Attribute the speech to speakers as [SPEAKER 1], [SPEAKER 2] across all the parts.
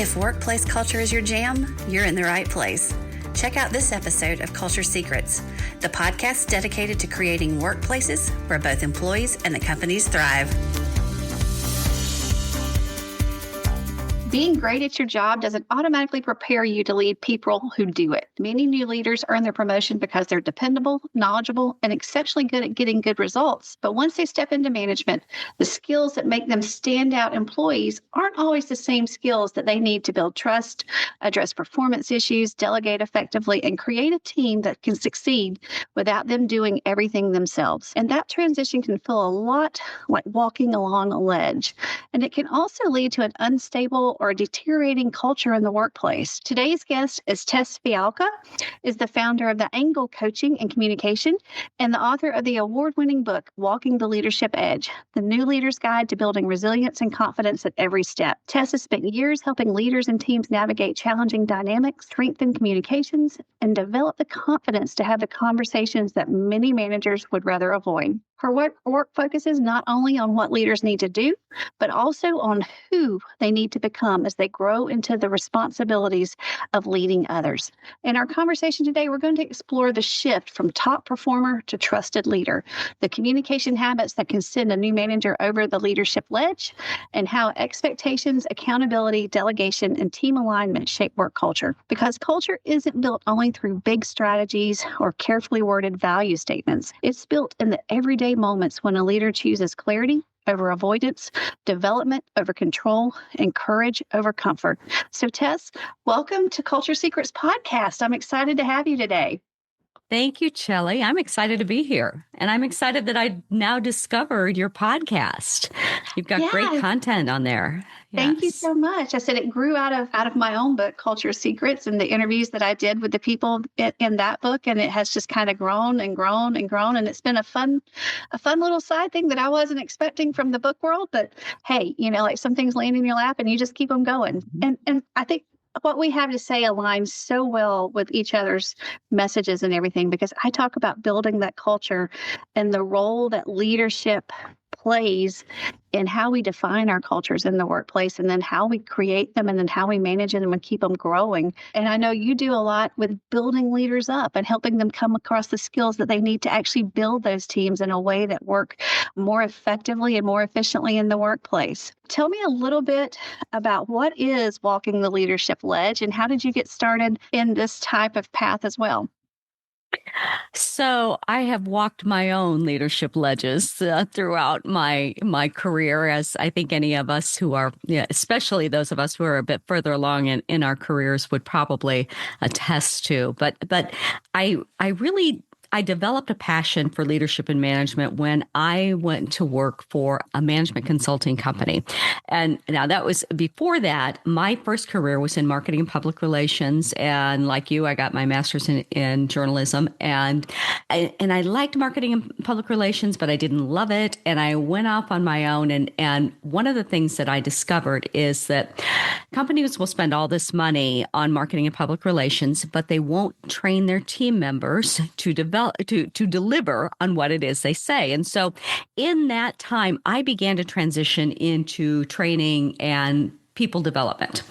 [SPEAKER 1] If workplace culture is your jam, you're in the right place. Check out this episode of Culture Secrets, the podcast dedicated to creating workplaces where both employees and the companies thrive.
[SPEAKER 2] Being great at your job doesn't automatically prepare you to lead people who do it. Many new leaders earn their promotion because they're dependable, knowledgeable, and exceptionally good at getting good results. But once they step into management, the skills that make them standout employees aren't always the same skills that they need to build trust, address performance issues, delegate effectively, and create a team that can succeed without them doing everything themselves. And that transition can feel a lot like walking along a ledge. And it can also lead to an unstable or a deteriorating culture in the workplace. Today's guest is Tess Fyalka, is the founder of the Angle Coaching and Communication and the author of the award-winning book, Walking the Leadership Edge, the new leader's guide to building resilience and confidence at every step. Tess has spent years helping leaders and teams navigate challenging dynamics, strengthen communications, and develop the confidence to have the conversations that many managers would rather avoid. Her work focuses not only on what leaders need to do, but also on who they need to become as they grow into the responsibilities of leading others. In our conversation today, we're going to explore the shift from top performer to trusted leader, the communication habits that can send a new manager over the leadership ledge, and how expectations, accountability, delegation, and team alignment shape work culture. Because culture isn't built only through big strategies or carefully worded value statements. It's built in the everyday moments when a leader chooses clarity over avoidance, development over control, and courage over comfort. So Tess, welcome to Culture Secrets Podcast. I'm excited to have you today.
[SPEAKER 3] Thank you, Chellie. I'm excited to be here. And I'm excited that I now discovered your podcast. You've got great content on there. Yes.
[SPEAKER 2] Thank you so much. I said it grew out of my own book, Culture Secrets, and the interviews that I did with the people in that book. And it has just kind of grown and grown and grown. And it's been a fun little side thing that I wasn't expecting from the book world. But hey, like some things land in your lap and you just keep them going. Mm-hmm. And I think what we have to say aligns so well with each other's messages and everything, because I talk about building that culture and the role that leadership plays in how we define our cultures in the workplace, and then how we create them, and then how we manage them and keep them growing. And I know you do a lot with building leaders up and helping them come across the skills that they need to actually build those teams in a way that work more effectively and more efficiently in the workplace. Tell me a little bit about what is Walking the Leadership Ledge, and how did you get started in this type of path as well?
[SPEAKER 3] So I have walked my own leadership ledges throughout my career, as I think any of us who are, especially those of us who are a bit further along in our careers would probably attest to. But I developed a passion for leadership and management when I went to work for a management consulting company. And now that was before that, my first career was in marketing and public relations. And like you, I got my master's in journalism, and I liked marketing and public relations, but I didn't love it. And I went off on my own. And one of the things that I discovered is that companies will spend all this money on marketing and public relations, but they won't train their team members to deliver on what it is they say. And so in that time, I began to transition into training and people development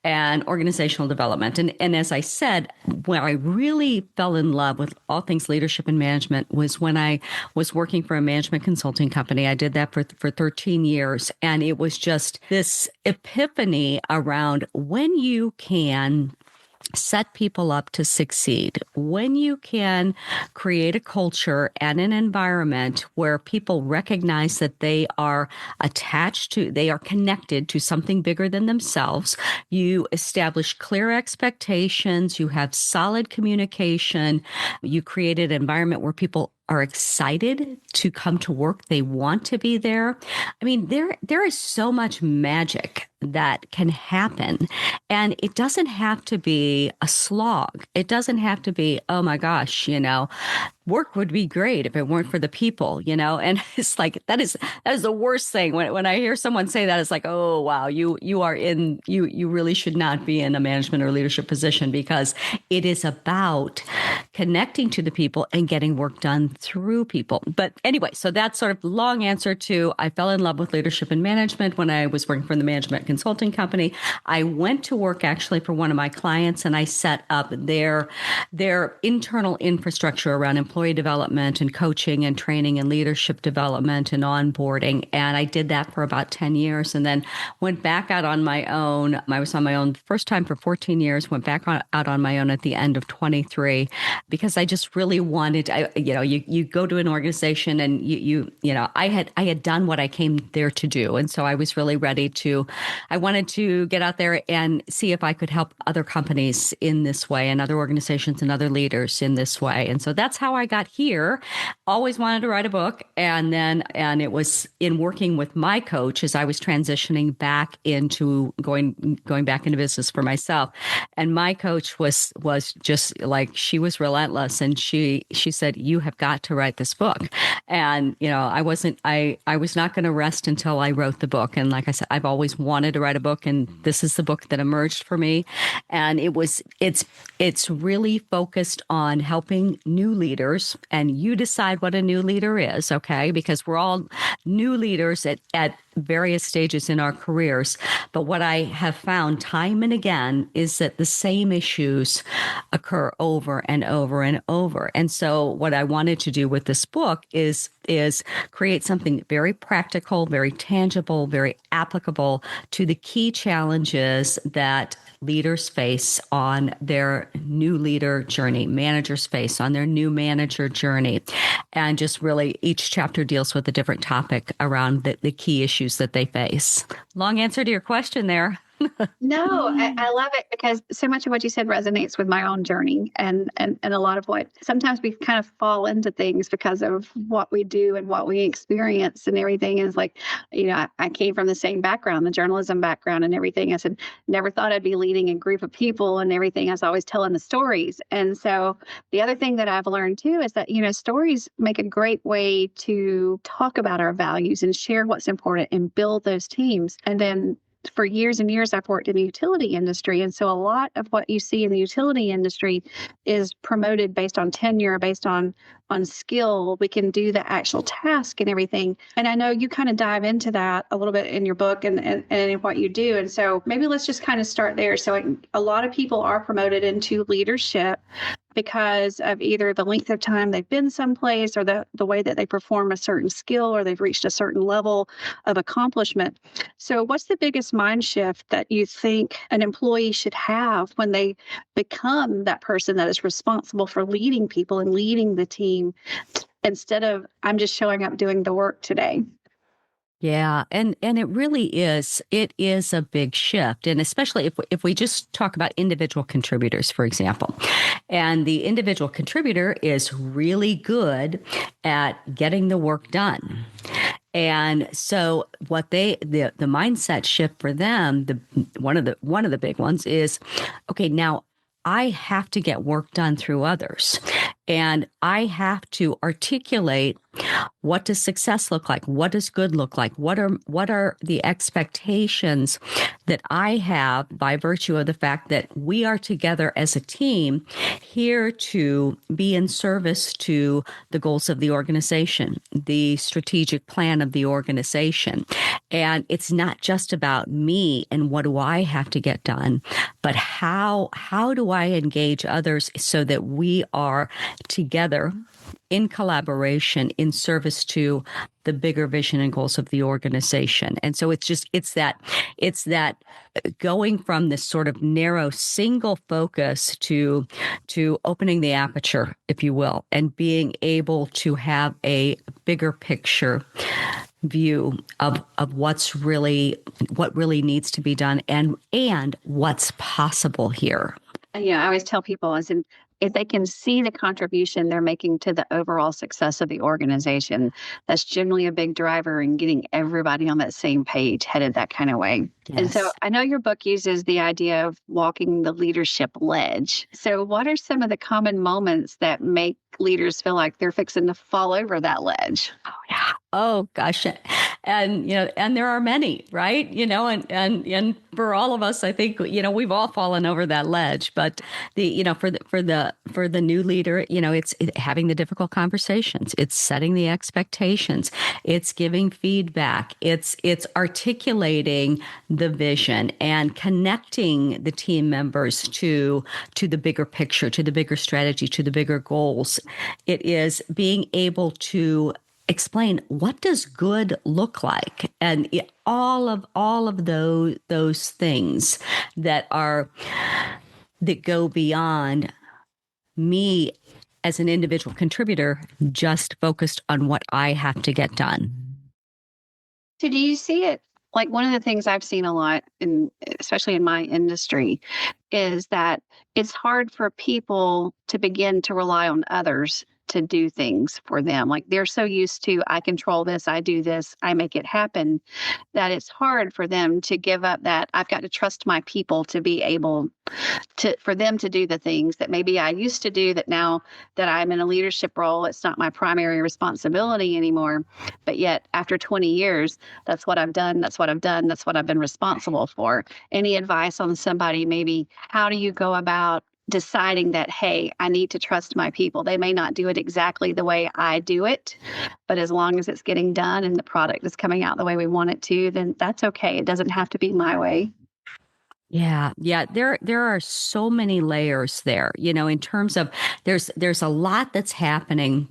[SPEAKER 3] and organizational development. And as I said, where I really fell in love with all things leadership and management was when I was working for a management consulting company. I did that for 13 years. And it was just this epiphany around when you can set people up to succeed, when you can create a culture and an environment where people recognize that they are they are connected to something bigger than themselves. You establish clear expectations, you have solid communication, you create an environment where people are excited to come to work. They want to be there. I mean, there is so much magic that can happen. And it doesn't have to be a slog. It doesn't have to be, oh my gosh, work would be great if it weren't for the people, and it's like that is the worst thing when I hear someone say that. It's like, oh wow, you really should not be in a management or leadership position, because it is about connecting to the people and getting work done through people. But anyway, so that's sort of long answer to, I fell in love with leadership and management when I was working for the management consulting company. I went to work actually for one of my clients, and I set up their internal infrastructure around employee development and coaching and training and leadership development and onboarding. And I did that for about 10 years and then went back out on my own. I was on my own first time for 14 years, went back out on my own at the end of 23, because I just really wanted, you go to an organization and I had done what I came there to do. And so I was really ready I wanted to get out there and see if I could help other companies in this way and other organizations and other leaders in this way. And so that's how I got here. Always wanted to write a book. And it was in working with my coach as I was transitioning back into going back into business for myself. And my coach was just like, she was relentless. And she said, you have got to write this book. And, I was not going to rest until I wrote the book. And like I said, I've always wanted to write a book, and this is the book that emerged for me. And it's really focused on helping new leaders, and you decide what a new leader is, okay? Because we're all new leaders at various stages in our careers. But what I have found time and again is that the same issues occur over and over and over. And so what I wanted to do with this book is create something very practical, very tangible, very applicable to the key challenges that leaders face on their new leader journey, managers face on their new manager journey. And just really each chapter deals with a different topic around the key issues that they face. Long answer to your question there.
[SPEAKER 2] No, I love it, because so much of what you said resonates with my own journey, and a lot of what sometimes we kind of fall into things because of what we do and what we experience and everything is like, I came from the same background, the journalism background and everything. I said, never thought I'd be leading a group of people and everything. I was always telling the stories. And so the other thing that I've learned too is that, stories make a great way to talk about our values and share what's important and build those teams. And then for years and years, I've worked in the utility industry. And so a lot of what you see in the utility industry is promoted based on tenure, based on skill. We can do the actual task and everything. And I know you kind of dive into that a little bit in your book and in what you do. And so maybe let's just kind of start there. So a lot of people are promoted into leadership because of either the length of time they've been someplace or the way that they perform a certain skill or they've reached a certain level of accomplishment. So what's the biggest mind shift that you think an employee should have when they become that person that is responsible for leading people and leading the team instead of I'm just showing up doing the work today?
[SPEAKER 3] Yeah, and it really is. It is a big shift, and especially if we just talk about individual contributors, for example, and the individual contributor is really good at getting the work done. And so what the mindset shift for them, one of the big ones is, okay, now I have to get work done through others. And I have to articulate, what does success look like? What does good look like? What are the expectations that I have by virtue of the fact that we are together as a team here to be in service to the goals of the organization, the strategic plan of the organization. And it's not just about me and what do I have to get done, but how do I engage others so that we are together in collaboration in service to the bigger vision and goals of the organization. And so it's that going from this sort of narrow single focus to opening the aperture, if you will, and being able to have a bigger picture view of what really needs to be done and what's possible here.
[SPEAKER 2] Yeah, I always tell people, if they can see the contribution they're making to the overall success of the organization, that's generally a big driver in getting everybody on that same page, headed that kind of way.
[SPEAKER 3] Yes.
[SPEAKER 2] And so I know your book uses the idea of walking the leadership ledge. So what are some of the common moments that make leaders feel like they're fixing to fall over that ledge?
[SPEAKER 3] Oh, yeah. Oh gosh. And, and there are many, right? And for all of us, I think, we've all fallen over that ledge, but for the new leader, it's having the difficult conversations. It's setting the expectations. It's giving feedback. It's articulating the vision and connecting the team members to the bigger picture, to the bigger strategy, to the bigger goals. It is being able to explain what does good look like, and all of those things that go beyond me as an individual contributor, just focused on what I have to get done.
[SPEAKER 2] So do you see it? Like, one of the things I've seen a lot, especially in my industry, is that it's hard for people to begin to rely on others to do things for them. Like, they're so used to, I control this, I do this, I make it happen, that it's hard for them to give up that I've got to trust my people to be able for them to do the things that maybe I used to do, that now that I'm in a leadership role, it's not my primary responsibility anymore. But yet after 20 years, that's what I've done. That's what I've done. That's what I've been responsible for. Any advice on somebody, maybe how do you go about deciding that, hey, I need to trust my people? They may not do it exactly the way I do it, but as long as it's getting done and the product is coming out the way we want it to, then that's okay. It doesn't have to be my way.
[SPEAKER 3] Yeah. There are so many layers there, in terms of there's a lot that's happening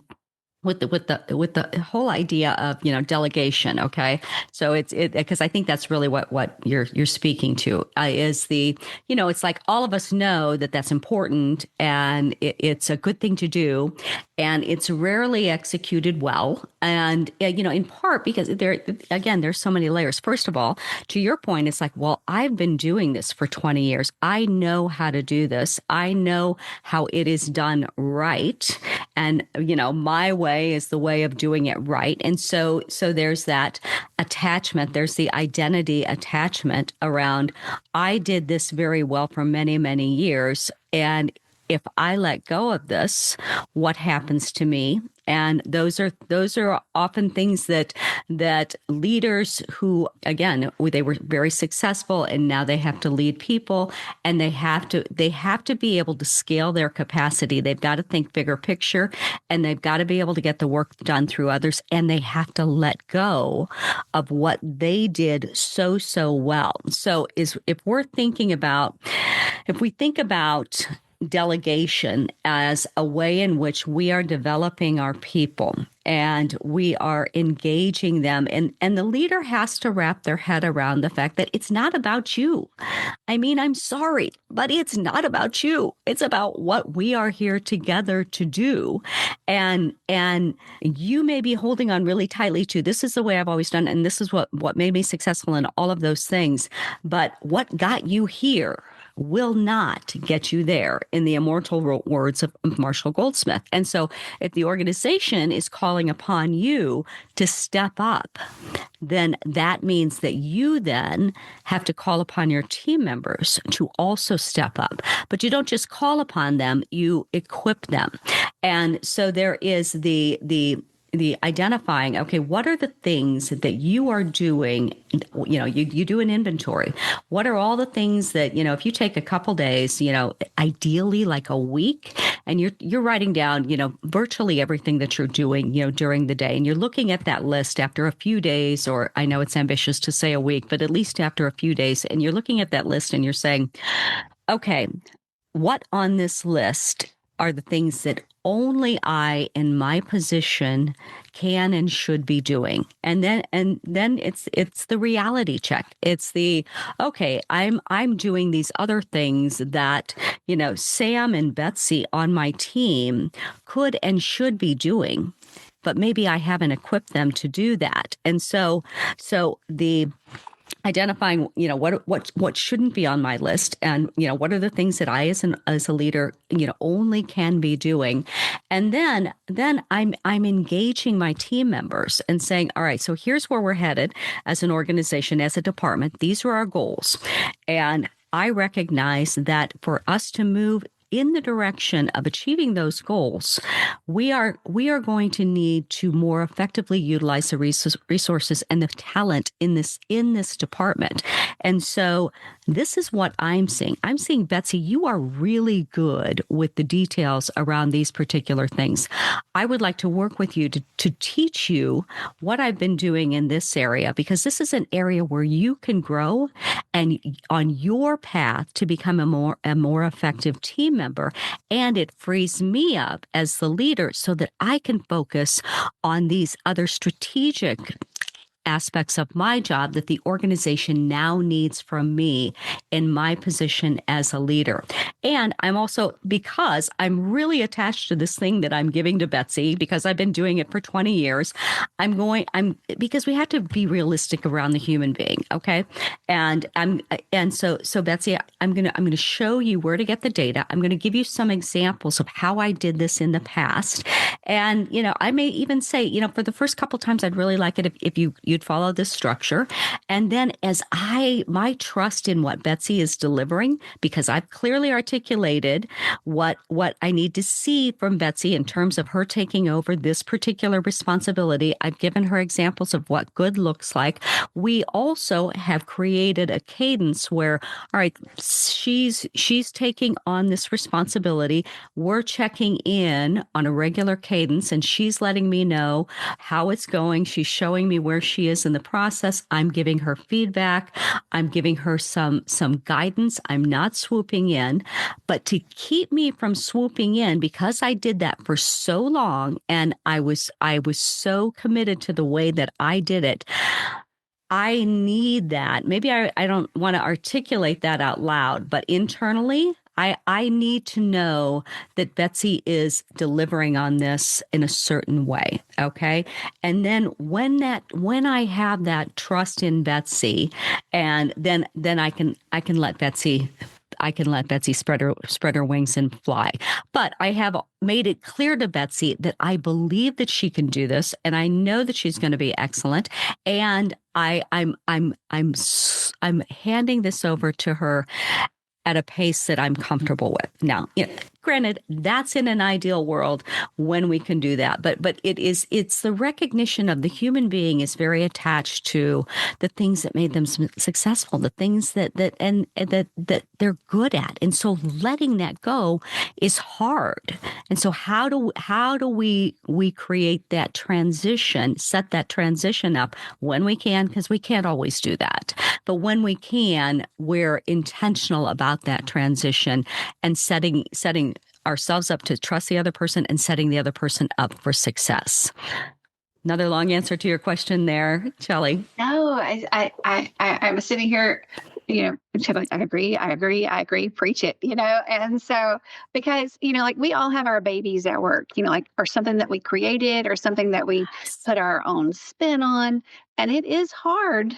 [SPEAKER 3] with the whole idea of, delegation. Okay. So it's because I think that's really what you're speaking to, is it's like all of us know that that's important, and it's a good thing to do, and it's rarely executed well. And, in part because there's so many layers. First of all, to your point, it's like, well, I've been doing this for 20 years. I know how to do this. I know how it is done right. And, my way is the way of doing it right. And so there's that attachment. There's the identity attachment around, I did this very well for many, many years. And if I let go of this, what happens to me? And those are often things that leaders who, again, they were very successful, and now they have to lead people, and they have to be able to scale their capacity. They've got to think bigger picture, and they've got to be able to get the work done through others, and they have to let go of what they did so well. So if we think about delegation as a way in which we are developing our people and we are engaging them, and the leader has to wrap their head around the fact that it's not about you. I mean, I'm sorry, but it's not about you. It's about what we are here together to do. And you may be holding on really tightly to, this is the way I've always done, and this is what made me successful in all of those things. But what got you here will not get you there, in the immortal words of Marshall Goldsmith. And so if the organization is calling upon you to step up, then that means that you then have to call upon your team members to also step up. But you don't just call upon them, you equip them. And so there is the identifying, okay, what are the things that you are doing? You do an inventory. What are all the things that, if you take a couple days, ideally like a week, and you're writing down, virtually everything that you're doing, during the day, and you're looking at that list after a few days, or I know it's ambitious to say a week, but at least after a few days, and you're looking at that list and you're saying, okay, what on this list are the things that only I in my position can and should be doing? And then it's the reality check. It's the, okay, I'm doing these other things that, Sam and Betsy on my team could and should be doing, but maybe I haven't equipped them to do that. And so the identifying, what shouldn't be on my list, and what are the things that I as a leader, only can be doing, and then I'm engaging my team members and saying, all right, so here's where we're headed as an organization, as a department. These are our goals, and I recognize that for us to move in the direction of achieving those goals, we are going to need to more effectively utilize the resources and the talent in this department. And so this is what I'm seeing. I'm seeing, Betsy, you are really good with the details around these particular things. I would like to work with you to teach you what I've been doing in this area, because this is an area where you can grow and on your path to become a more effective team member. And it frees me up as the leader so that I can focus on these other strategic aspects of my job that the organization now needs from me in my position as a leader. And I'm also, because I'm really attached to this thing that I'm giving to Betsy, because I've been doing it for 20 years, because we have to be realistic around the human being. Okay. And so Betsy, I'm going to show you where to get the data. I'm going to give you some examples of how I did this in the past. And, I may even say, for the first couple times, I'd really like it if you'd follow this structure. And then as my trust in what Betsy is delivering, because I've clearly articulated what I need to see from Betsy in terms of her taking over this particular responsibility. I've given her examples of what good looks like. We also have created a cadence where, all right, she's taking on this responsibility. We're checking in on a regular cadence, and she's letting me know how it's going. She's showing me where she is in the process. I'm giving her feedback. I'm giving her some guidance. I'm not swooping in, but to keep me from swooping in, because I did that for so long and I was so committed to the way that I did it, I need that. Maybe I don't want to articulate that out loud, but internally, I need to know that Betsy is delivering on this in a certain way. Okay. And then when I have that trust in Betsy, and then I can let Betsy spread her wings and fly. But I have made it clear to Betsy that I believe that she can do this, and I know that she's going to be excellent. And I'm handing this over to her at a pace that I'm comfortable with. Now, granted, that's in an ideal world when we can do that. But it's the recognition of the human being is very attached to the things that made them successful, the things that they're good at. And so letting that go is hard. And so how do we create that transition, set that transition up when we can, because we can't always do that. But when we can, we're intentional about that transition and setting ourselves up to trust the other person and setting the other person up for success. Another long answer to your question there, Chellie.
[SPEAKER 2] No, I was sitting here, like, I agree, preach it, and so, because, like, we all have our babies at work, like, or something that we created or something that we put our own spin on. And it is hard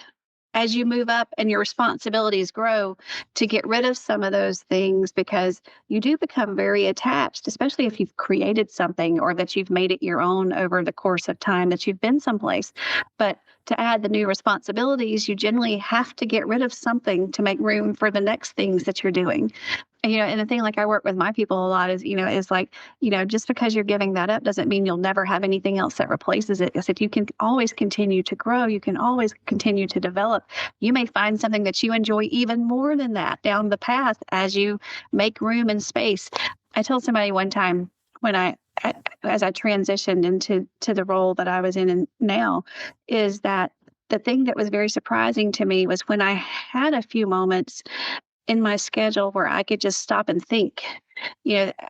[SPEAKER 2] as you move up and your responsibilities grow to get rid of some of those things, because you do become very attached, especially if you've created something or that you've made it your own over the course of time that you've been someplace. But to add the new responsibilities, you generally have to get rid of something to make room for the next things that you're doing. And the thing, like, I work with my people a lot is like, just because you're giving that up doesn't mean you'll never have anything else that replaces it. I said, you can always continue to grow. You can always continue to develop. You may find something that you enjoy even more than that down the path as you make room and space. I told somebody one time when as I transitioned into the role that I was in now, is that the thing that was very surprising to me was when I had a few moments in my schedule where I could just stop and think.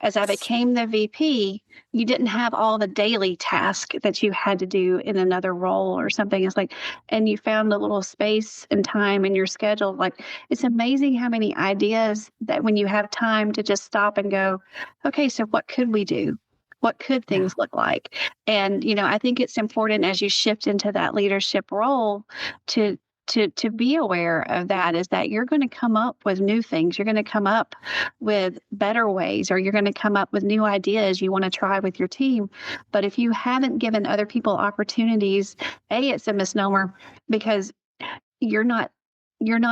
[SPEAKER 2] As I became the VP, you didn't have all the daily tasks that you had to do in another role or something. It's like, and you found a little space and time in your schedule. Like, it's amazing how many ideas that when you have time to just stop and go, okay, so what could we do? What could things look like? And, I think it's important as you shift into that leadership role to to be aware of that is that you're going to come up with new things. You're going to come up with better ways, or you're going to come up with new ideas you want to try with your team. But if you haven't given other people opportunities, it's a misnomer, because you're not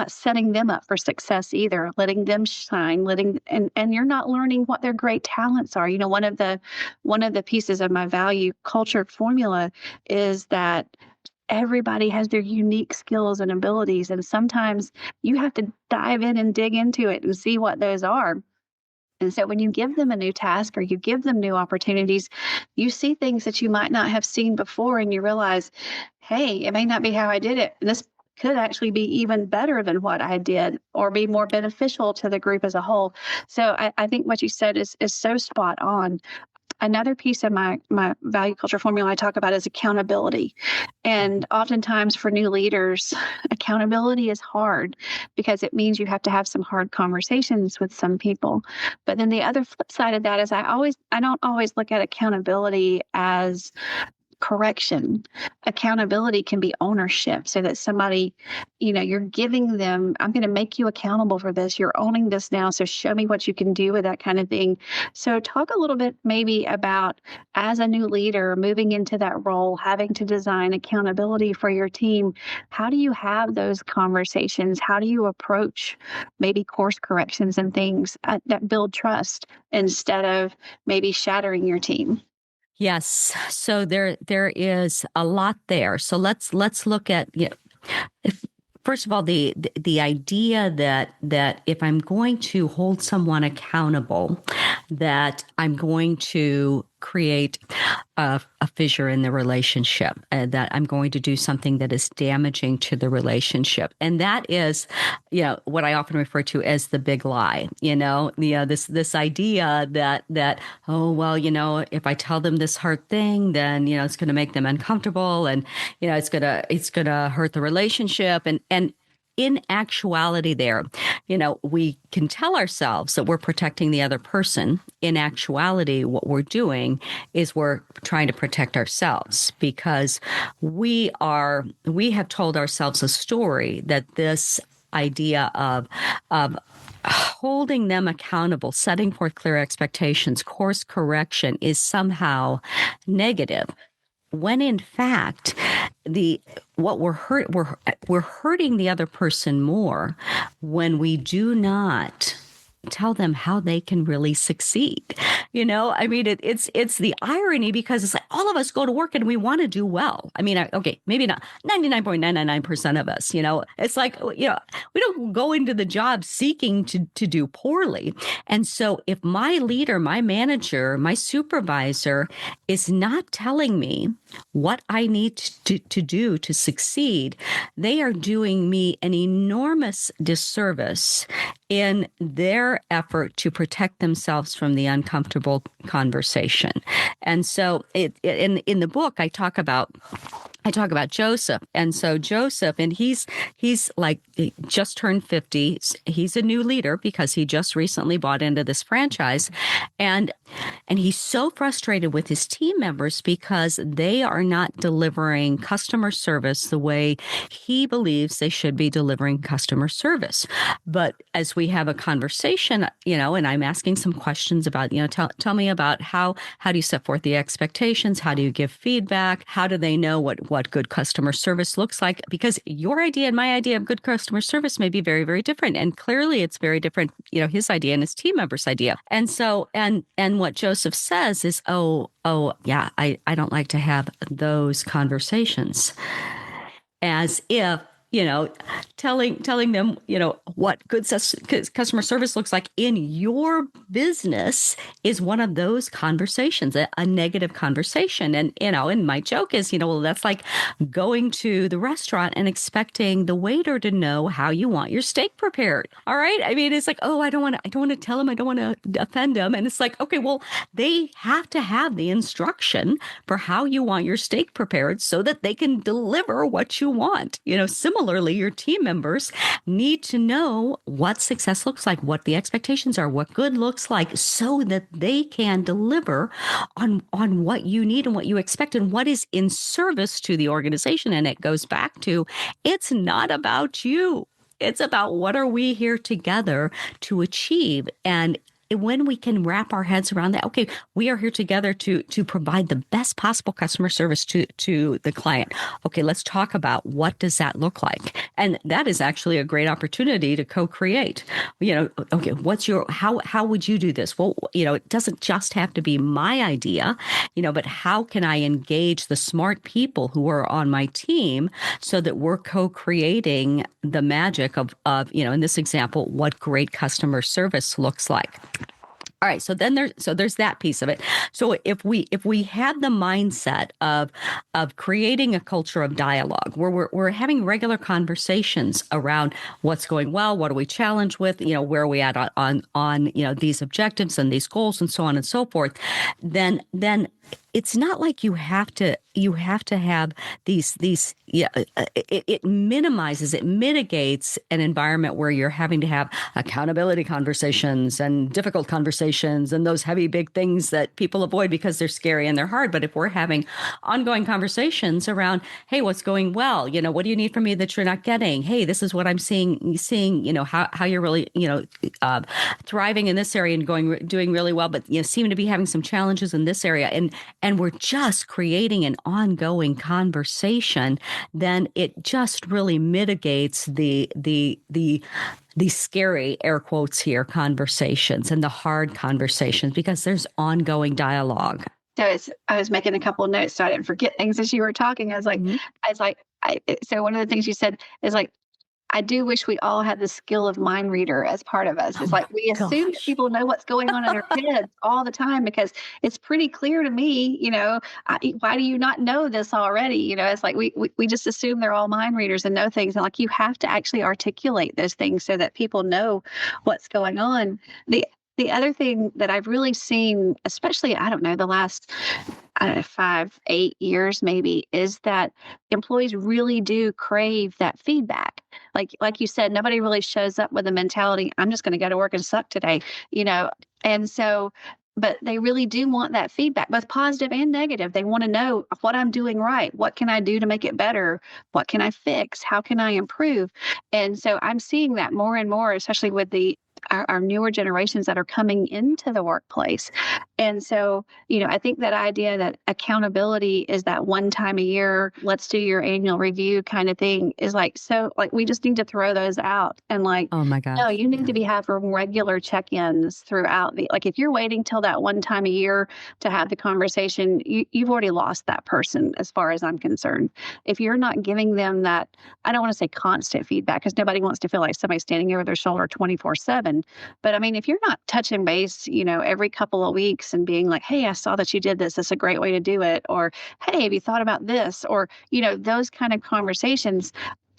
[SPEAKER 2] setting them up for success either, letting them shine, and you're not learning what their great talents are. One of the pieces of my value culture formula is that everybody has their unique skills and abilities, and sometimes you have to dive in and dig into it and see what those are. And so when you give them a new task or you give them new opportunities, you see things that you might not have seen before, and you realize, hey, it may not be how I did it. This could actually be even better than what I did, or be more beneficial to the group as a whole. So I think what you said is so spot on. Another piece of my value culture formula I talk about is accountability. And oftentimes for new leaders, accountability is hard because it means you have to have some hard conversations with some people. But then the other flip side of that is I don't always look at accountability as correction. Accountability can be ownership, so that somebody, you're giving them, I'm going to make you accountable for this. You're owning this now, so show me what you can do with that kind of thing. So talk a little bit maybe about, as a new leader moving into that role, having to design accountability for your team. How do you have those conversations? How do you approach maybe course corrections and things that build trust instead of maybe shattering your team?
[SPEAKER 3] Yes. So there is a lot there. So let's look at, first of all, the idea that if I'm going to hold someone accountable, that I'm going to create a fissure in the relationship, that I'm going to do something that is damaging to the relationship. And that is, what I often refer to as the big lie, this idea that, oh, well, if I tell them this hard thing, then, it's going to make them uncomfortable, and, it's going to hurt the relationship. And in actuality there, we can tell ourselves that we're protecting the other person. In actuality, what we're doing is we're trying to protect ourselves, because we have told ourselves a story that this idea of holding them accountable, setting forth clear expectations, course correction is somehow negative. When in fact, we're hurting the other person more when we do not tell them how they can really succeed. It's the irony, because it's like all of us go to work and we want to do well. Okay, maybe not 99.999% of us, it's like, we don't go into the job seeking to do poorly. And so if my leader, my manager, my supervisor is not telling me what I need to do to succeed, they are doing me an enormous disservice in their effort to protect themselves from the uncomfortable conversation. And so in the book, I talk about Joseph. And so Joseph, and he's like just turned 50. He's a new leader because he just recently bought into this franchise. And he's so frustrated with his team members because they are not delivering customer service the way he believes they should be delivering customer service. But as we have a conversation, and I'm asking some questions about, tell me about how do you set forth the expectations? How do you give feedback? How do they know what good customer service looks like? Because your idea and my idea of good customer service may be very, very different. And clearly it's very different, his idea and his team member's idea. And so, and what Joseph says is, oh, yeah, I don't like to have those conversations. As if, telling them, what good customer service looks like in your business is one of those conversations, a negative conversation. And my joke is, well, that's like going to the restaurant and expecting the waiter to know how you want your steak prepared. All right. It's like, oh, I don't want to tell them. I don't want to offend them. And it's like, okay, well, they have to have the instruction for how you want your steak prepared so that they can deliver what you want. Similarly, your team members need to know what success looks like, what the expectations are, what good looks like, so that they can deliver on what you need and what you expect and what is in service to the organization. And it goes back to, it's not about you. It's about what are we here together to achieve. And when we can wrap our heads around that, okay, we are here together to provide the best possible customer service to the client. Okay, let's talk about what does that look like? And that is actually a great opportunity to co-create. Okay, how would you do this? Well, it doesn't just have to be my idea, but how can I engage the smart people who are on my team so that we're co-creating the magic of in this example, what great customer service looks like. All right, so there's that piece of it. So if we have the mindset of creating a culture of dialogue where we're having regular conversations around what's going well, what are we challenged with, where are we at on these objectives and these goals and so on and so forth, then it's not like you have to have these it minimizes, it mitigates an environment where you're having to have accountability conversations and difficult conversations and those heavy big things that people avoid because they're scary and they're hard. But if we're having ongoing conversations around, hey, what's going well, what do you need from me that you're not getting? Hey, this is what I'm seeing, how you're really thriving in this area and doing really well, but seem to be having some challenges in this area, and we're just creating an ongoing conversation, then it just really mitigates the scary, air quotes here, conversations and the hard conversations, because there's ongoing dialogue.
[SPEAKER 2] So I was making a couple of notes so I didn't forget things as you were talking. So one of the things you said is like, I do wish we all had the skill of mind reader as part of us. It's like we assume that people know what's going on in their heads all the time, because it's pretty clear to me, why do you not know this already? It's like we just assume they're all mind readers and know things. And like, you have to actually articulate those things so that people know what's going on. The other thing that I've really seen, especially, the last 5-8 years maybe, is that employees really do crave that feedback. Like you said, nobody really shows up with a mentality, I'm just going to go to work and suck today, and so, but they really do want that feedback, both positive and negative. They want to know what I'm doing right. What can I do to make it better? What can I fix? How can I improve? And so I'm seeing that more and more, especially with our newer generations that are coming into the workplace. And so, I think that idea that accountability is that one time a year, let's do your annual review kind of thing, is we just need to throw those out. And oh my God, no, you need to be having regular check-ins throughout if you're waiting till that one time a year to have the conversation, you've already lost that person as far as I'm concerned. If you're not giving them that, I don't want to say constant feedback, because nobody wants to feel like somebody's standing over their shoulder 24/7. But I mean, if you're not touching base, every couple of weeks and being like, hey, I saw that you did this. That's a great way to do it. Or, hey, have you thought about this? Or, those kind of conversations.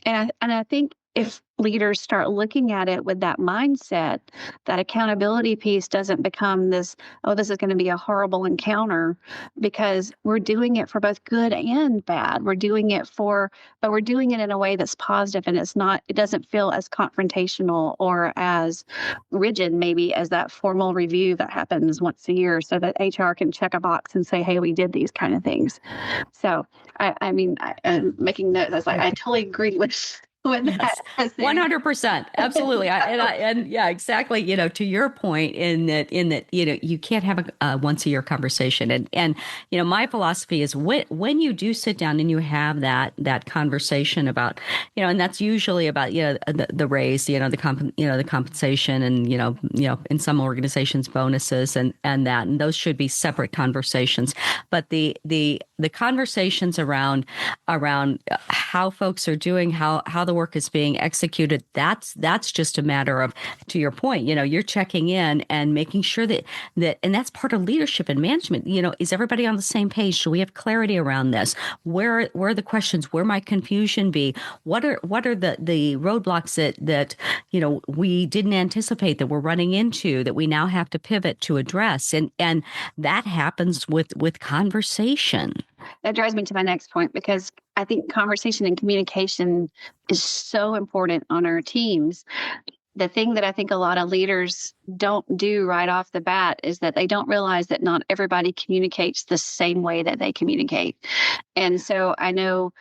[SPEAKER 2] And I think if leaders start looking at it with that mindset, that accountability piece doesn't become this, oh, this is going to be a horrible encounter, because we're doing it for both good and bad. We're doing it but we're doing it in a way that's positive, and it doesn't feel as confrontational or as rigid maybe as that formal review that happens once a year so that HR can check a box and say, hey, we did these kind of things. So, I'm making notes. I was like, I totally agree with
[SPEAKER 3] Yes, 100%. Absolutely. And yeah, exactly. To your point in that, you can't have a once a year conversation. And my philosophy is when you do sit down and you have that conversation about, and that's usually about, the raise, the compensation and, in some organizations, bonuses and those should be separate conversations. But the conversations around how folks are doing, how the work is being executed, that's just a matter of, to your point, you're checking in and making sure that and that's part of leadership and management. Is everybody on the same page? Do we have clarity around this? Where are the questions? Where might confusion be? What are the roadblocks that we didn't anticipate that we're running into that we now have to pivot to address? And that happens with conversation.
[SPEAKER 2] That drives me to my next point, because I think conversation and communication is so important on our teams. The thing that I think a lot of leaders don't do right off the bat is that they don't realize that not everybody communicates the same way that they communicate. And so I know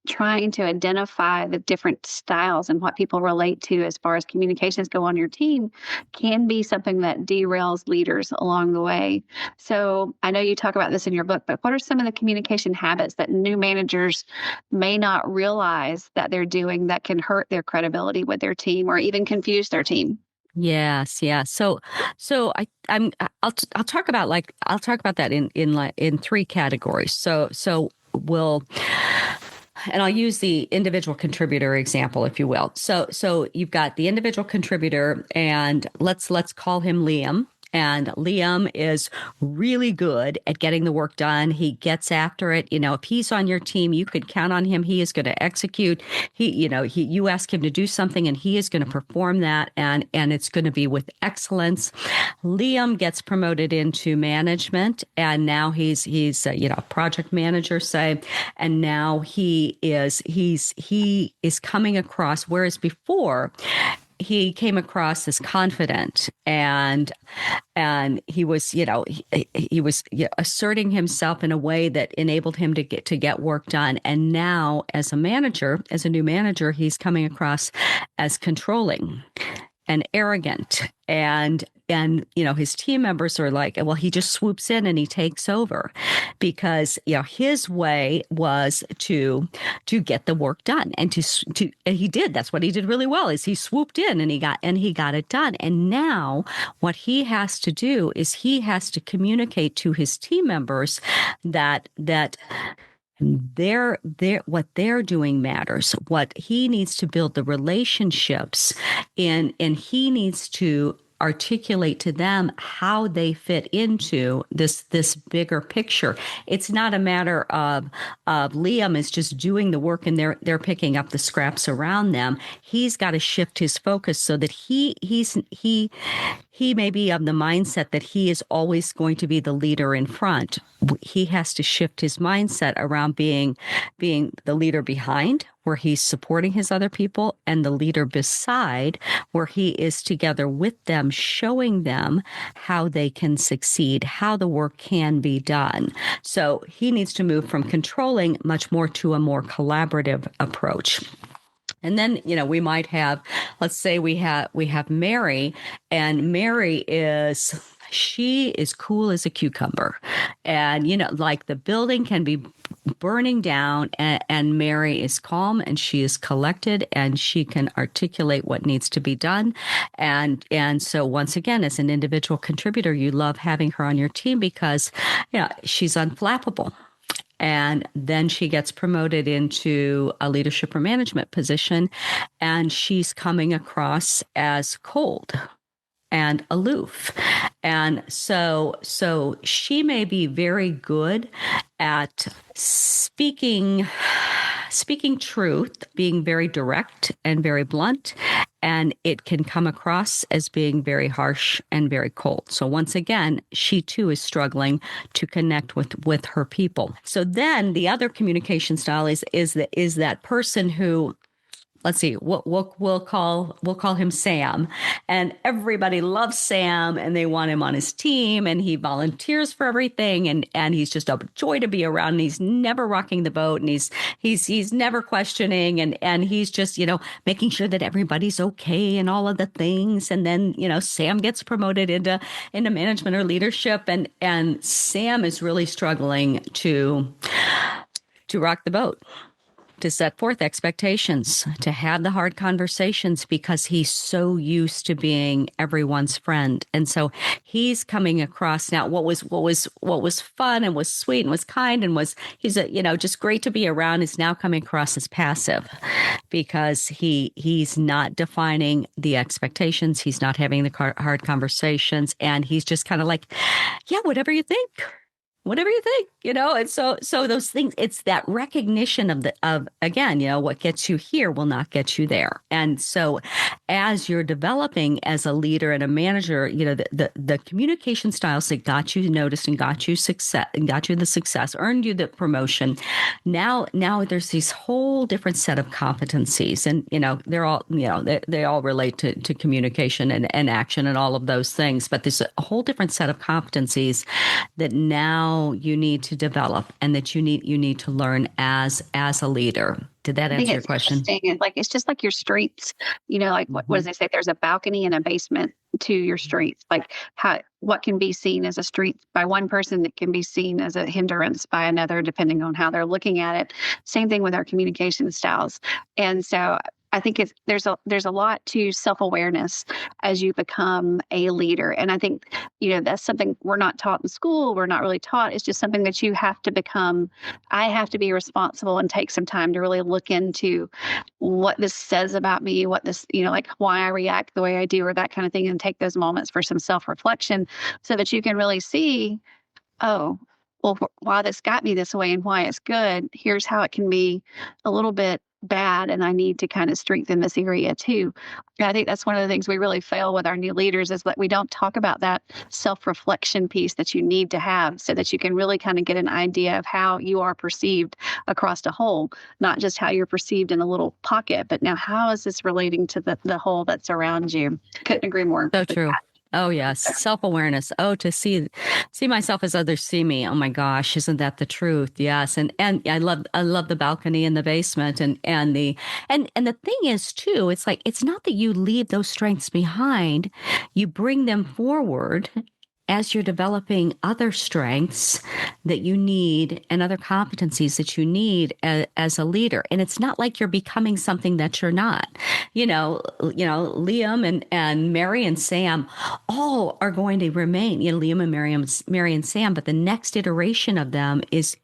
[SPEAKER 2] trying to identify the different styles and what people relate to as far as communications go on your team can be something that derails leaders along the way. So I know you talk about this in your book, but what are some of the communication habits that new managers may not realize that they're doing that can hurt their credibility with their team or even confuse their team?
[SPEAKER 3] Yes, yeah. I'll talk about that in three categories. And I'll use the individual contributor example, if you will. So you've got the individual contributor, and let's call him Liam. And Liam is really good at getting the work done. He gets after it. If he's on your team, you could count on him. He is going to execute. You ask him to do something and he is going to perform that. And it's going to be with excellence. Liam gets promoted into management, and now he's a project manager, say, and now he is coming across, whereas before he came across as confident and he was asserting himself in a way that enabled him to get work done. And now as a new manager, he's coming across as controlling and arrogant, and his team members are like, well, he just swoops in and he takes over, because his way was to get the work done, and and he did. That's what he did really well, is he swooped in and he got it done. And now what he has to do is he has to communicate to his team members that what they're doing matters. What he needs to build the relationships in, and he needs to articulate to them how they fit into this bigger picture. It's not a matter of Liam is just doing the work and they're picking up the scraps around them. He's got to shift his focus so that he may be of the mindset that he is always going to be the leader in front. He has to shift his mindset around being the leader behind, where he's supporting his other people, and the leader beside, where he is together with them, showing them how they can succeed, how the work can be done. So he needs to move from controlling much more to a more collaborative approach. And then, we might have, let's say we have Mary, and Mary she is cool as a cucumber. And, like the building can be burning down, and Mary is calm and she is collected and she can articulate what needs to be done. And so once again, as an individual contributor, you love having her on your team because, she's unflappable. And then she gets promoted into a leadership or management position, and she's coming across as cold and aloof. And so she may be very good at speaking truth, being very direct and very blunt, and it can come across as being very harsh and very cold. So once again, she too is struggling to connect with her people. So then the other communication style is that person who, let's see, we'll call him Sam, and everybody loves Sam and they want him on his team, and he volunteers for everything, and he's just a joy to be around, and he's never rocking the boat, and he's never questioning, and he's just making sure that everybody's okay and all of the things. And then Sam gets promoted into management or leadership, and Sam is really struggling to rock the boat, to set forth expectations, to have the hard conversations, because he's so used to being everyone's friend. And so he's coming across now what was fun and was sweet and was kind and he's just great to be around, is now coming across as passive, because he's not defining the expectations. He's not having the hard conversations, and he's just kind of like, yeah, whatever you think. And so those things, it's that recognition of again, what gets you here will not get you there. And so as you're developing as a leader and a manager, the communication styles that got you noticed and got you success and got you the success, earned you the promotion. Now there's these whole different set of competencies, and they're all they all relate to communication and action and all of those things. But there's a whole different set of competencies that now you need to develop and that you need to learn as a leader. Did that answer your question?
[SPEAKER 2] It's just like your streets, like what does they say? There's a balcony and a basement to your streets. Like what can be seen as a street by one person that can be seen as a hindrance by another, depending on how they're looking at it. Same thing with our communication styles. And so I think there's a lot to self-awareness as you become a leader. And I think, that's something we're not taught in school. We're not really taught. It's just something that you have to become. I have to be responsible and take some time to really look into what this says about me, what this, like why I react the way I do or that kind of thing, and take those moments for some self-reflection so that you can really see, oh, well, why this got me this way and why it's good. Here's how it can be a little bit bad, and I need to kind of strengthen this area too. And I think that's one of the things we really fail with our new leaders is that we don't talk about that self-reflection piece that you need to have so that you can really kind of get an idea of how you are perceived across the whole, not just how you're perceived in a little pocket, but now how is this relating to the whole that's around you? Couldn't agree more.
[SPEAKER 3] So true. Oh, yes. Self-awareness. Oh, to see myself as others see me. Oh, my gosh. Isn't that the truth? Yes. And I love the balcony in the basement and the thing is, too, it's like, it's not that you leave those strengths behind. You bring them forward as you're developing other strengths that you need and other competencies that you need as a leader. And it's not like you're becoming something that you're not. Liam and Mary and Sam all are going to remain, Liam and Mary and Sam, but the next iteration of them is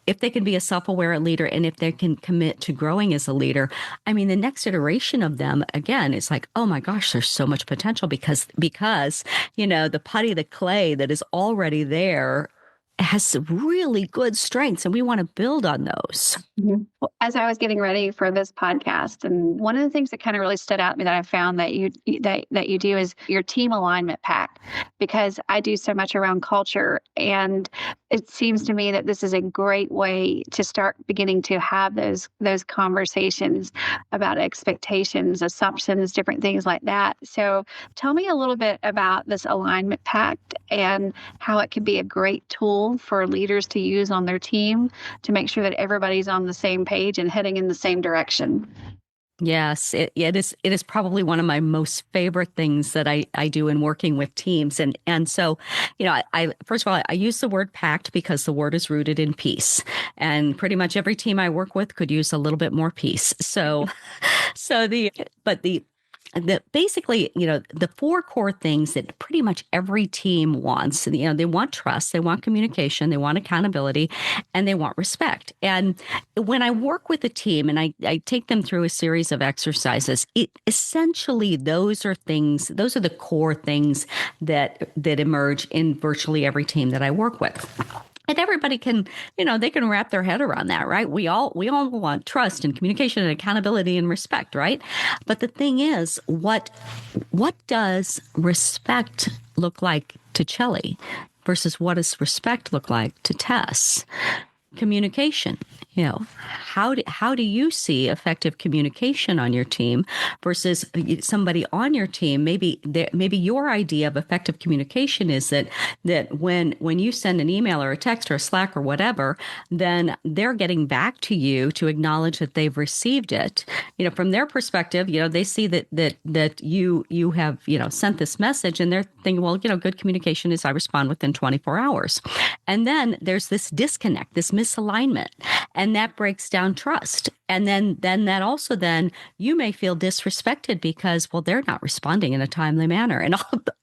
[SPEAKER 3] if they can be a self-aware leader and if they can commit to growing as a leader, I mean, the next iteration of them, again, is like, oh my gosh, there's so much potential because the putty, the clay that is already there has really good strengths, and we want to build on those.
[SPEAKER 2] Mm-hmm. Well, as I was getting ready for this podcast, and one of the things that kind of really stood out to me that I found that you do is your team alignment pact, because I do so much around culture, and it seems to me that this is a great way to start beginning to have those conversations about expectations, assumptions, different things like that. So tell me a little bit about this alignment pact and how it can be a great tool for leaders to use on their team to make sure that everybody's on the same page and heading in the same direction.
[SPEAKER 3] Yes, it is probably one of my most favorite things that I do in working with teams. And so, I first of all, I use the word pact because the word is rooted in peace. And pretty much every team I work with could use a little bit more peace. Basically, the four core things that pretty much every team wants, they want trust, they want communication, they want accountability, and they want respect. And when I work with a team and I take them through a series of exercises, essentially those are the core things that emerge in virtually every team that I work with. And everybody can, they can wrap their head around that, right? We all want trust and communication and accountability and respect, right? But the thing is, what does respect look like to Chellie versus what does respect look like to Tess? Communication. How do you see effective communication on your team versus somebody on your team? Maybe your idea of effective communication is that when you send an email or a text or a Slack or whatever, then they're getting back to you to acknowledge that they've received it. From their perspective, they see that you have sent this message, and they're thinking, well, good communication is I respond within 24 hours, and then there's this disconnect, this misalignment. And that breaks down trust. And then that you may feel disrespected because, well, they're not responding in a timely manner and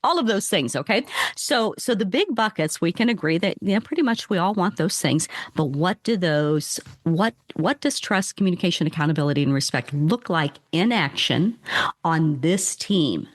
[SPEAKER 3] all of those things. Okay. So the big buckets, we can agree that, pretty much we all want those things. But what does trust, communication, accountability, and respect look like in action on this team?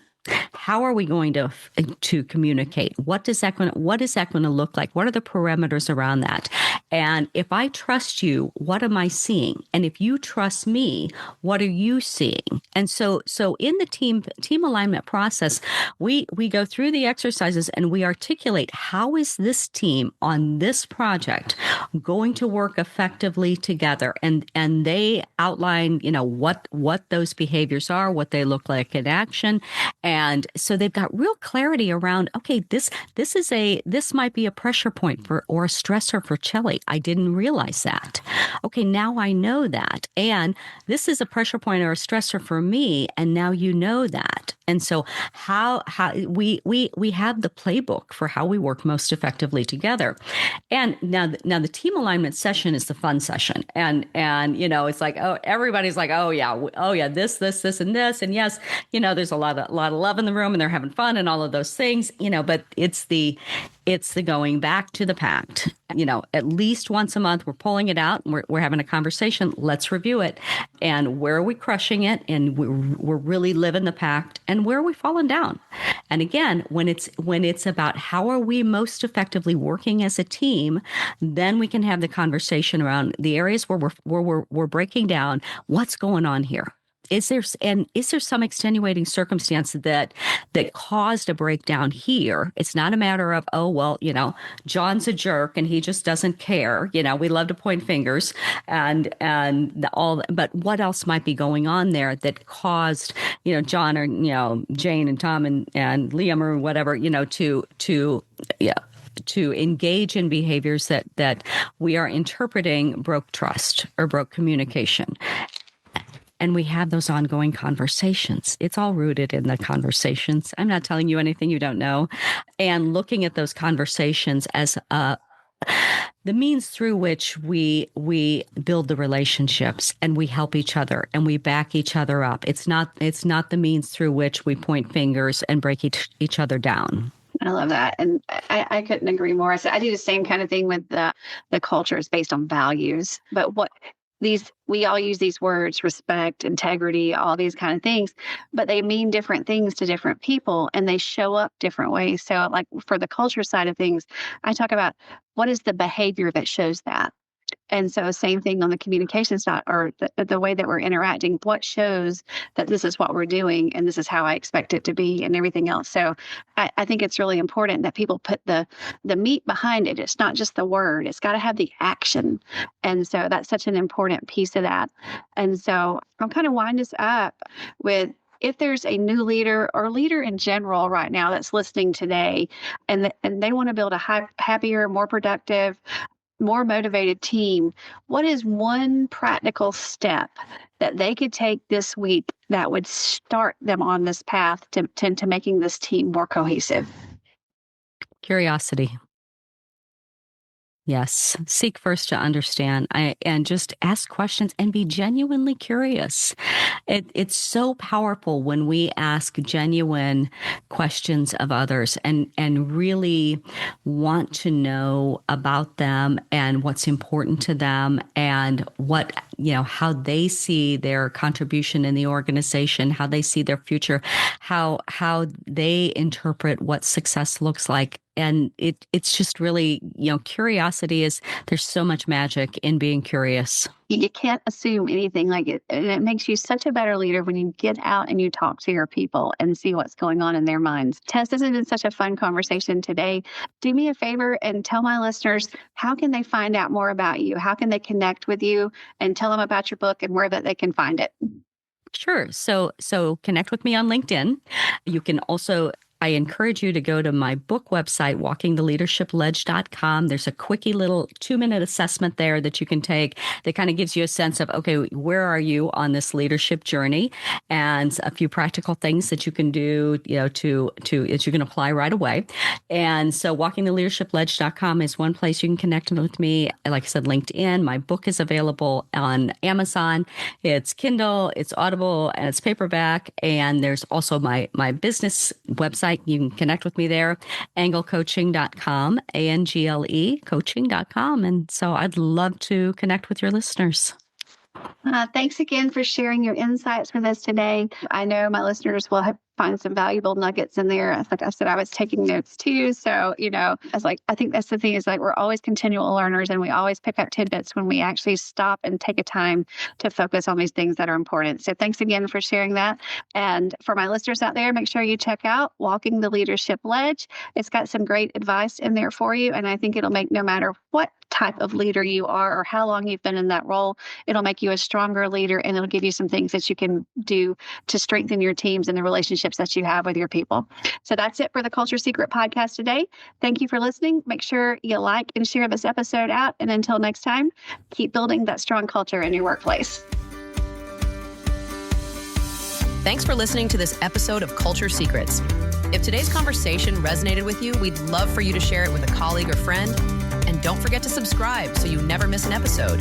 [SPEAKER 3] How are we going to communicate? What is that going to look like? What are the parameters around that? And if I trust you, what am I seeing? And if you trust me, what are you seeing? And so in the team alignment process, we go through the exercises and we articulate, how is this team on this project going to work effectively together? And they outline, what those behaviors are, what they look like in action. And so they've got real clarity around, okay, this might be a pressure point or a stressor for Chellie. I didn't realize that. Okay, now I know that. And this is a pressure point or a stressor for me, and now you know that. And so how we have the playbook for how we work most effectively together. And now the team alignment session is the fun session. And it's like, oh, everybody's like, oh yeah, this and this. And yes, there's a lot of love in the room and they're having fun and all of those things, but it's the going back to the pact. At least once a month, we're pulling it out and we're having a conversation. Let's review it. And where are we crushing it? And we're really living the pact. And where are we falling down? And again, when it's about how are we most effectively working as a team, then we can have the conversation around the areas where we're breaking down. What's going on here? Is there some extenuating circumstance that caused a breakdown here? It's not a matter of, oh, well, John's a jerk and he just doesn't care. We love to point fingers and all, but what else might be going on there that caused, John or, Jane and Tom and Liam or whatever, to engage in behaviors that we are interpreting broke trust or broke communication. And we have those ongoing conversations. It's all rooted in the conversations. I'm not telling you anything you don't know. And looking at those conversations as the means through which we build the relationships and we help each other and we back each other up. It's not the means through which we point fingers and break each other down.
[SPEAKER 2] I love that. And I couldn't agree more. I do the same kind of thing with the culture is based on values. But we all use these words, respect, integrity, all these kind of things, but they mean different things to different people and they show up different ways. So like for the culture side of things, I talk about what is the behavior that shows that. And so same thing on the communication side or the way that we're interacting, what shows that this is what we're doing and this is how I expect it to be and everything else. So I think it's really important that people put the meat behind it. It's not just the word. It's got to have the action. And so that's such an important piece of that. And so I'll kind of wind us up with if there's a new leader or leader in general right now that's listening today and they want to build a happier, more productive, more motivated team, what is one practical step that they could take this week that would start them on this path to making this team more cohesive?
[SPEAKER 3] Curiosity. Yes. Seek first to understand and just ask questions and be genuinely curious. It's so powerful when we ask genuine questions of others and really want to know about them and what's important to them and what, how they see their contribution in the organization, how they see their future, how they interpret what success looks like. And it's just really, curiosity is, there's so much magic in being curious.
[SPEAKER 2] You can't assume anything like it. And it makes you such a better leader when you get out and you talk to your people and see what's going on in their minds. Tess, this has been such a fun conversation today. Do me a favor and tell my listeners, how can they find out more about you? How can they connect with you and tell them about your book and where that they can find it?
[SPEAKER 3] Sure. So connect with me on LinkedIn. You can also I encourage you to go to my book website, walkingtheleadershipledge.com. There's a quickie little 2-minute assessment there that you can take that kind of gives you a sense of, okay, where are you on this leadership journey? And a few practical things that you can do, that you can apply right away. And so walkingtheleadershipledge.com is one place you can connect with me. Like I said, LinkedIn. My book is available on Amazon. It's Kindle, it's Audible, and it's paperback. And there's also my business website. You can connect with me there, anglecoaching.com, ANGLE coaching.com. And so I'd love to connect with your listeners.
[SPEAKER 2] Thanks again for sharing your insights with us today. I know my listeners will find some valuable nuggets in there. Like I said, I was taking notes too. So, I think that's the thing is like we're always continual learners and we always pick up tidbits when we actually stop and take a time to focus on these things that are important. So thanks again for sharing that. And for my listeners out there, make sure you check out Walking the Leadership Ledge. It's got some great advice in there for you. And I think it'll make no matter what type of leader you are or how long you've been in that role, it'll make you a stronger leader and it'll give you some things that you can do to strengthen your teams and the relationships that you have with your people. So that's it for the Culture Secret podcast today. Thank you for listening. Make sure you like and share this episode out. And until next time, keep building that strong culture in your workplace.
[SPEAKER 4] Thanks for listening to this episode of Culture Secrets. If today's conversation resonated with you, we'd love for you to share it with a colleague or friend. And don't forget to subscribe so you never miss an episode.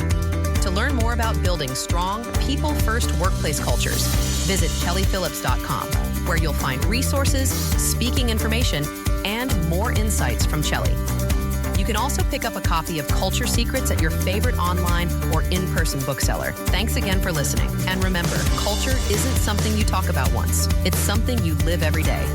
[SPEAKER 4] To learn more about building strong, people-first workplace cultures, visit ChelliePhillips.com, where you'll find resources, speaking information, and more insights from Chellie. You can also pick up a copy of Culture Secrets at your favorite online or in-person bookseller. Thanks again for listening. And remember, culture isn't something you talk about once. It's something you live every day.